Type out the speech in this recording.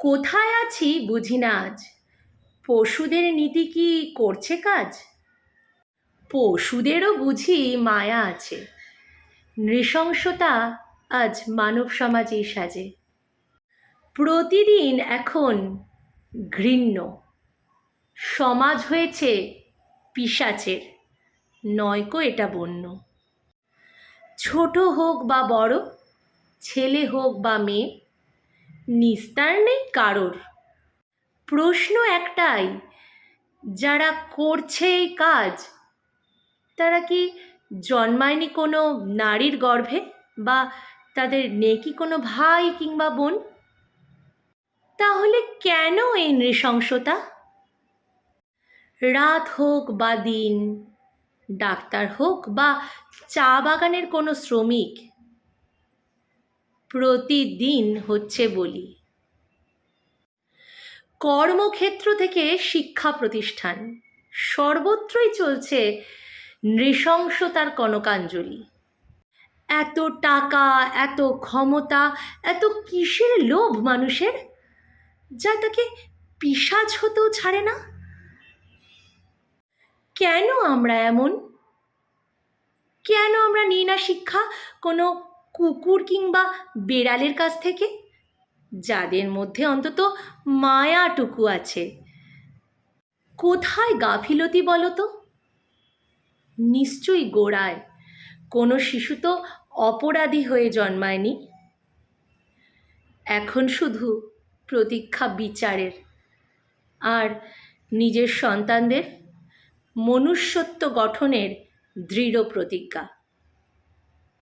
কোথায় আছি বুঝি না আজ, পশুদের নীতি কি করছে কাজ? পশুদেরও বুঝি মায়া আছে, নৃশংসতা আজ মানব সমাজেই সাজে। প্রতিদিন এখন ঘৃণ্য সমাজ হয়েছে পিশাচের, নয়কো এটা বন্য। ছোট হোক বা বড়, ছেলে হোক বা মেয়ে, নিস্তার নেই কারোর। প্রশ্ন একটাই, যারা করছে এই কাজ তারা কি জন্মায়নি কোনো নারীর গর্ভে, বা তাদের নেই কি কোনো ভাই কিংবা বোন? তাহলে কেন এই নৃশংসতা? রাত হোক বা দিন, ডাক্তার হোক বা চা বাগানের কোনো শ্রমিক, প্রতিদিন হচ্ছে বলি। কর্মক্ষেত্র থেকে শিক্ষা প্রতিষ্ঠান, সর্বত্রই চলছে নৃশংসতার কনকাঞ্জলি। এত টাকা, এত ক্ষমতা, এত কিসের লোভ মানুষের, যা তাকে পিশাচ হতেও ছাড়ে না? কেন আমরা এমন? কেন আমরা নিই না শিক্ষা কোনো কুকুর কিংবা বেড়ালের কাছ থেকে, যাদের মধ্যে অন্তত মায়াটুকু আছে? কোথায় গাফিলতি বলো তো? নিশ্চয়ই গোড়ায় কোনো শিশু তো অপরাধী হয়ে জন্মায়নি। এখন শুধু প্রতীক্ষা বিচারের, আর নিজের সন্তানদের মনুষ্যত্ব গঠনের দৃঢ় প্রতিজ্ঞা।